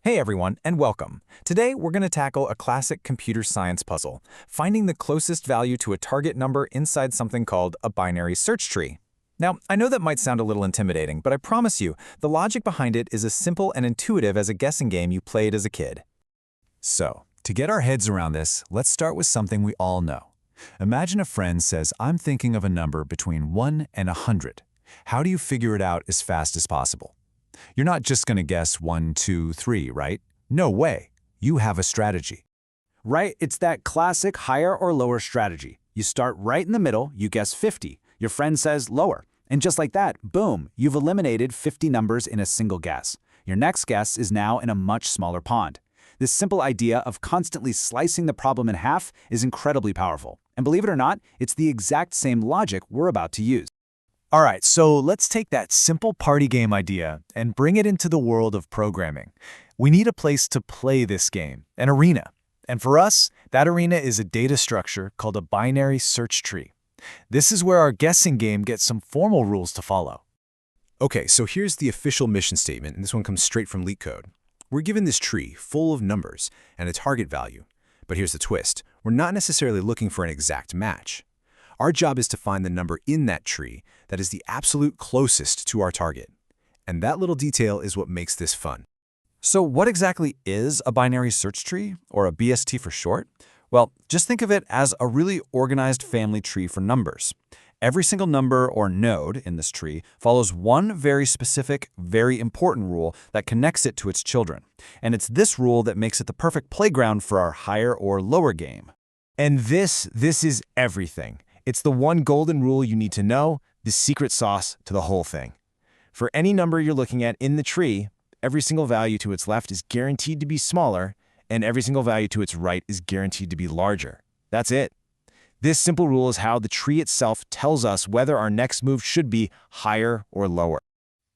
Hey everyone, and welcome. Today we're going to tackle a classic computer science puzzle, finding the closest value to a target number inside something called a binary search tree. Now, I know that might sound a little intimidating, but I promise you, the logic behind it is as simple and intuitive as a guessing game you played as a kid. So, to get our heads around this, let's start with something we all know. Imagine a friend says, "I'm thinking of a number between 1 and 100. How do you figure it out as fast as possible?" You're not just going to guess 1, 2, 3, right? No way. You have a strategy. Right? It's that classic higher or lower strategy. You start right in the middle, you guess 50. Your friend says lower. And just like that, boom, you've eliminated 50 numbers in a single guess. Your next guess is now in a much smaller pond. This simple idea of constantly slicing the problem in half is incredibly powerful. And believe it or not, it's the exact same logic we're about to use. All right, so let's take that simple party game idea and bring it into the world of programming. We need a place to play this game, an arena. And for us, that arena is a data structure called a binary search tree. This is where our guessing game gets some formal rules to follow. Okay, so here's the official mission statement, and this one comes straight from LeetCode. We're given this tree full of numbers and a target value. But here's the twist. We're not necessarily looking for an exact match. Our job is to find the number in that tree that is the absolute closest to our target. And that little detail is what makes this fun. So what exactly is a binary search tree, or a BST for short? Well, just think of it as a really organized family tree for numbers. Every single number or node in this tree follows one very specific, very important rule that connects it to its children. And it's this rule that makes it the perfect playground for our higher or lower game. And this is everything. It's the one golden rule you need to know, the secret sauce to the whole thing. For any number you're looking at in the tree, every single value to its left is guaranteed to be smaller, and every single value to its right is guaranteed to be larger. That's it. This simple rule is how the tree itself tells us whether our next move should be higher or lower.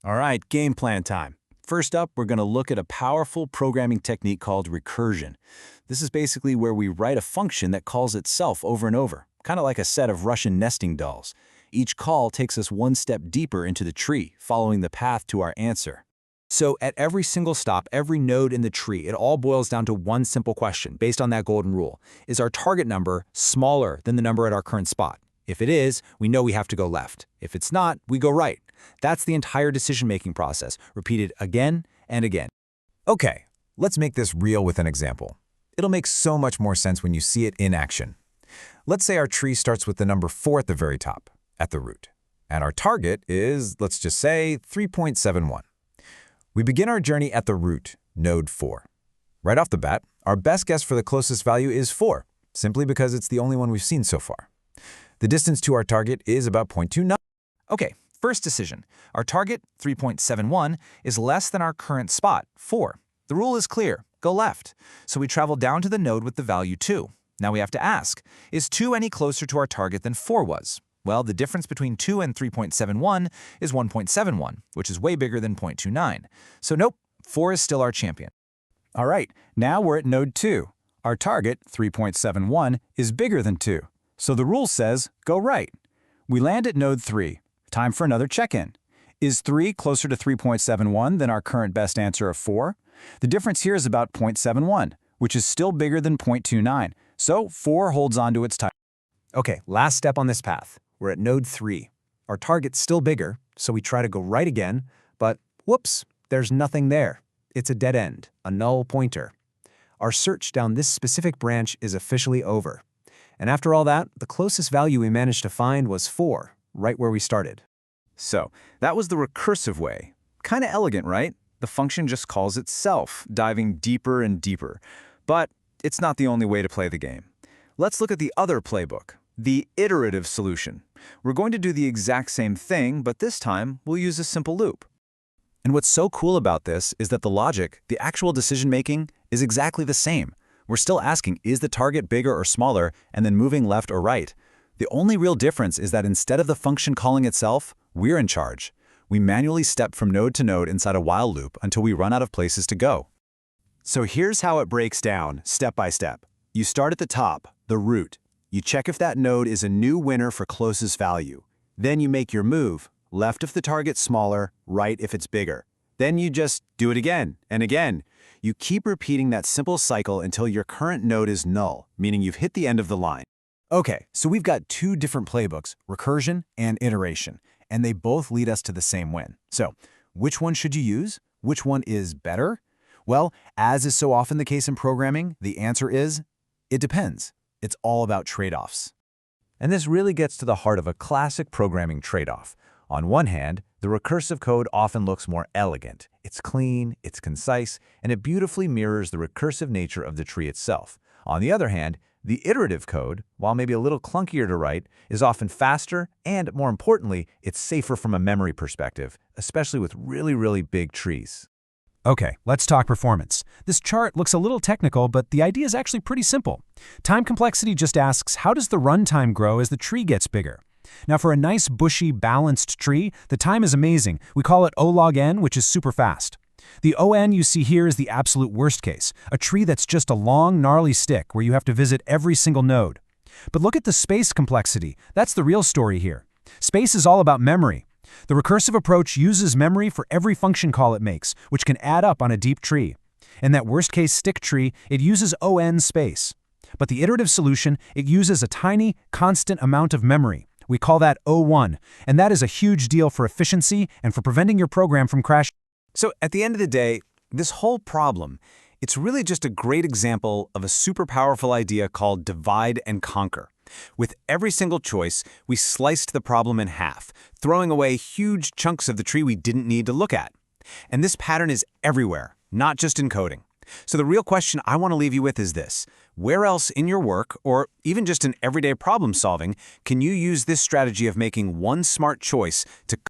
All right, game plan time. First up, we're going to look at a powerful programming technique called recursion. This is basically where we write a function that calls itself over and over, kind of like a set of Russian nesting dolls. Each call takes us one step deeper into the tree, following the path to our answer. So at every single stop, every node in the tree, it all boils down to one simple question based on that golden rule. Is our target number smaller than the number at our current spot? If it is, we know we have to go left. If it's not, we go right. That's the entire decision-making process, repeated again and again. Okay, let's make this real with an example. It'll make so much more sense when you see it in action. Let's say our tree starts with the number 4 at the very top, at the root. And our target is, let's just say, 3.71. We begin our journey at the root, node 4. Right off the bat, our best guess for the closest value is 4, simply because it's the only one we've seen so far. The distance to our target is about 0.29. Okay, first decision. Our target, 3.71, is less than our current spot, 4. The rule is clear. Go left. So we travel down to the node with the value 2. Now we have to ask, is 2 any closer to our target than 4 was? Well, the difference between 2 and 3.71 is 1.71, which is way bigger than 0.29. So nope, 4 is still our champion. All right, now we're at node 2. Our target, 3.71, is bigger than 2. So the rule says, go right. We land at node 3. Time for another check-in. Is 3 closer to 3.71 than our current best answer of 4? The difference here is about 0.71, which is still bigger than 0.29. So 4 holds on to its title. Okay, last step on this path. We're at node 3. Our target's still bigger, so we try to go right again, but whoops, there's nothing there. It's a dead end, a null pointer. Our search down this specific branch is officially over. And after all that, the closest value we managed to find was 4, right where we started. So that was the recursive way. Kinda elegant, right? The function just calls itself, diving deeper and deeper. But it's not the only way to play the game. Let's look at the other playbook, the iterative solution. We're going to do the exact same thing, but this time we'll use a simple loop. And what's so cool about this is that the logic, the actual decision-making, is exactly the same. We're still asking, is the target bigger or smaller, and then moving left or right. The only real difference is that instead of the function calling itself, we're in charge. We manually step from node to node inside a while loop until we run out of places to go. So here's how it breaks down, step by step. You start at the top, the root. You check if that node is a new winner for closest value. Then you make your move, left if the target's smaller, right if it's bigger. Then you just do it again and again. You keep repeating that simple cycle until your current node is null, meaning you've hit the end of the line. Okay, so we've got two different playbooks, recursion and iteration, and they both lead us to the same win. So, which one should you use? Which one is better? Well, as is so often the case in programming, the answer is, it depends. It's all about trade-offs. And this really gets to the heart of a classic programming trade-off. On one hand, the recursive code often looks more elegant. It's clean, it's concise, and it beautifully mirrors the recursive nature of the tree itself. On the other hand, the iterative code, while maybe a little clunkier to write, is often faster and, more importantly, it's safer from a memory perspective, especially with really big trees. Okay, let's talk performance. This chart looks a little technical, but the idea is actually pretty simple. Time complexity just asks, how does the runtime grow as the tree gets bigger? Now, for a nice, bushy, balanced tree, the time is amazing. We call it O log n, which is super fast. The ON you see here is the absolute worst case, a tree that's just a long, gnarly stick where you have to visit every single node. But look at the space complexity. That's the real story here. Space is all about memory. The recursive approach uses memory for every function call it makes, which can add up on a deep tree. In that worst-case stick tree, it uses ON space. But the iterative solution, it uses a tiny, constant amount of memory. We call that O1, and that is a huge deal for efficiency and for preventing your program from crashing. So at the end of the day, this whole problem, it's really just a great example of a super powerful idea called divide and conquer. With every single choice, we sliced the problem in half, throwing away huge chunks of the tree we didn't need to look at. And this pattern is everywhere, not just in coding. So the real question I want to leave you with is this. Where else in your work, or even just in everyday problem solving, can you use this strategy of making one smart choice to